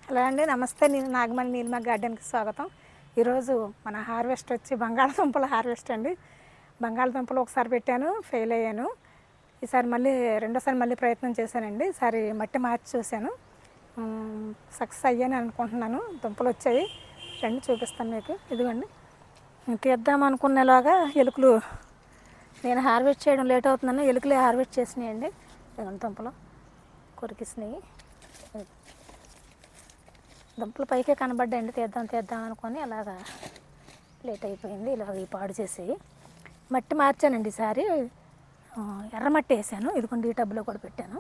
Hello అండి, నమస్తే. నేను నాగమణి నీలిమ గార్డెన్కి స్వాగతం. ఈరోజు మన హార్వెస్ట్ వచ్చి బంగాళదుంపల హార్వెస్ట్ అండి. బంగాళదుంపలు ఒకసారి పెట్టాను, ఫెయిల్ అయ్యాను. ఈసారి రెండోసారి మళ్ళీ ప్రయత్నం చేశానండి. ఈసారి మట్టి మార్చి చూశాను, సక్సెస్ అయ్యాను అనుకుంటున్నాను. దుంపలు వచ్చాయి, రండి చూపిస్తాను మీకు. ఇదిగోండి, తీద్దాం అనుకునేలాగా ఎలుకలు, నేను హార్వెస్ట్ చేయడం లేట్ అవుతుందని ఎలుకలే హార్వెస్ట్ చేసినాయండి. ఇదిగోండి దుంపలు కొరికిసినాయి. దుంపలు పైకే కనబడ్డాయండి, తీద్దాం అనుకొని అలాగా లేట్ అయిపోయింది. ఇలాగ ఈ పాడు చేసి మట్టి మార్చానండి. ఈసారి ఎర్రమట్టి వేసాను. ఇదిగోండి ఈ టబ్లో కూడా పెట్టాను.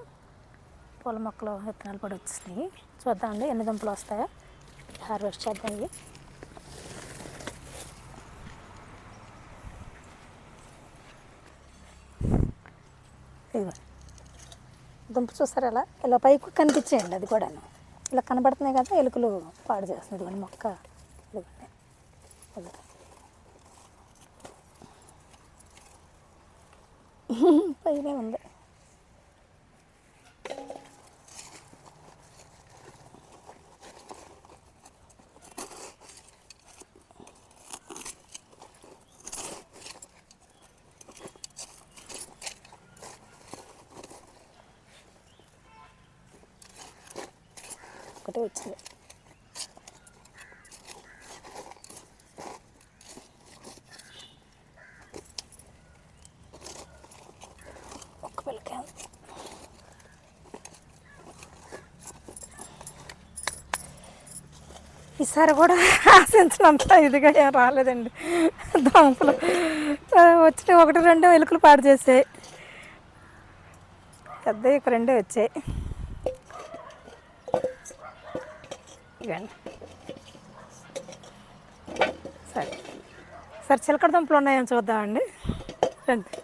పూల మొక్కలు విత్తనాలు కూడా వచ్చినాయి. చూద్దామండి ఎన్ని దుంపలు వస్తాయో, హార్వెస్ట్ చేద్దాం. ఇదిగో దుంప చూస్తారా, ఇలా పైకి కనిపించేయండి. అది కూడాను ఇలా కనబడుతున్నాయి కదా, ఎలుకలు పాడు చేస్తుంది. ఇదిగోండి మొక్క, ఇదిగోండి పైనే ఉంది. ఒకటే వచ్చింది. ఒక్క పిల్లకే ఈసారి కూడా ఆశించినంత ఇదిగా ఏం రాలేదండి. దుంపలు వచ్చినాయి, ఒకటి రెండో ఎలుకలు పాడు చేసాయి. పెద్ద ఇక రెండే వచ్చాయి. సరే చిలకడ దుంపలు ఉన్నాయని చూద్దామండి. రండి,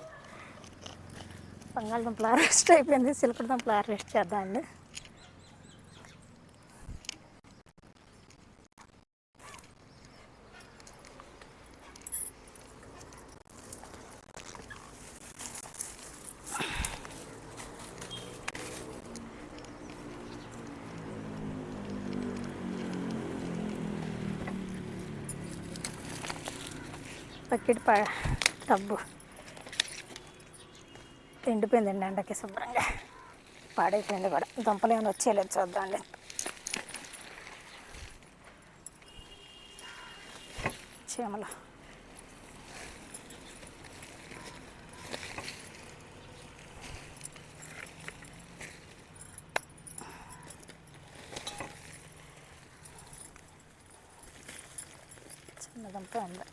బంగాళదుంపలు హార్వెస్ట్ అయిపోయింది, చిలకడ దుంపలు హార్వెస్ట్ చేద్దామండి. బకెట్ టబ్బు ఎండిపోయిందండి ఎండకి, శుభ్రంగా పాడైపోయింది కూడా. దుంపలు ఏమైనా వచ్చేయలేదు చూద్దాండి. చీమలు చిన్న దుంప ఉంది.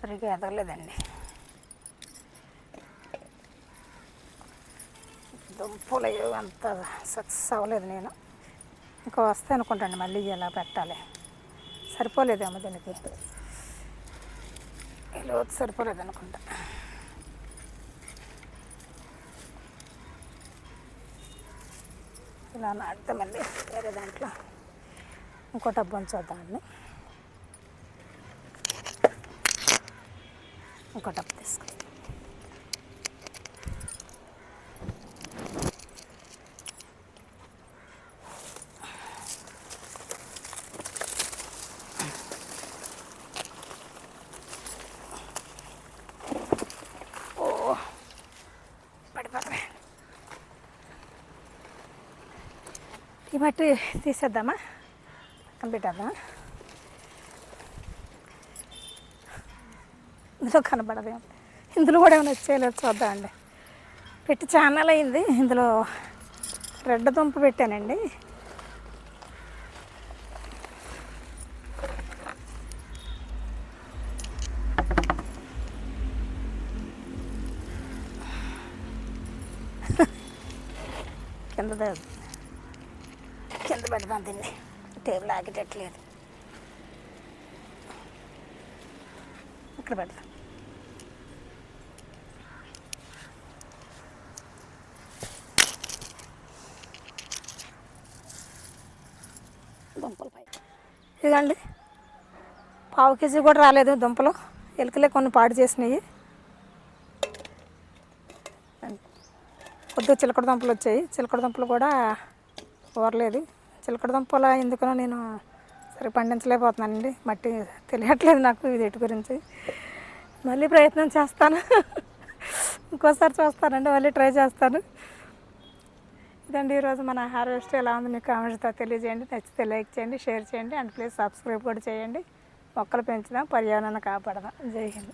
సరిగ్గా ఎదగలేదండి దుంపలు, అంత సక్సెస్ అవ్వలేదు. నేను ఇంకా వస్తే అనుకుంటాను, మళ్ళీ ఎలా పెట్టాలి. సరిపోలేదేమో దీనికి, ఇలా సరిపోలేదు అనుకుంటా. ఇలా నాటితే మళ్ళీ వేరే దాంట్లో ఇంకో టబ్బు చూద్దామండి. ఇంకో టబ్బు తీసుకుంటాం. పడిపోతాయి. ఈ మట్టి తీసేద్దామా, పక్కన పెట్టేద్దామా. ఇందులో కనబడదు, ఇందులో కూడా ఏమైనా వచ్చేయలేదు చూద్దామండి. పెట్టి ఛానల్ అయింది. ఇందులో రెడ్ దుంప పెట్టానండి. కింద పెడదాం దీన్ని. టేబుల్ ఆగేటట్లేదు. ఇక్కడ పెడతా. దుంపలు పై ఇదండి, పావు కేజీ కూడా రాలేదు దుంపలు. ఎలుకలే కొన్ని పాడు చేసినాయి. పొద్దు చిలకడ దుంపలు వచ్చాయి. చిలకడ దుంపలు కూడా ఊరలేదు. చిలకడ దుంపలు ఎందుకనో నేను సరే పండించలేకపోతున్నానండి. మట్టి తెలియట్లేదు నాకు వీటి గురించి. మళ్ళీ ప్రయత్నం చేస్తాను. ఇంకోసారి చూస్తానండి, మళ్ళీ ట్రై చేస్తాను. ఇదండి ఈరోజు మన హార్వెస్ట్ ఎలా ఉంది మీకు కామెంట్స్తో తెలియజేయండి. నచ్చితే లైక్ చేయండి, షేర్ చేయండి, అండ్ ప్లీజ్ సబ్స్క్రైబ్ కూడా చేయండి. మొక్కలు పెంచుదాం, పర్యావరణాన్ని కాపాడదాం. జై హింద్.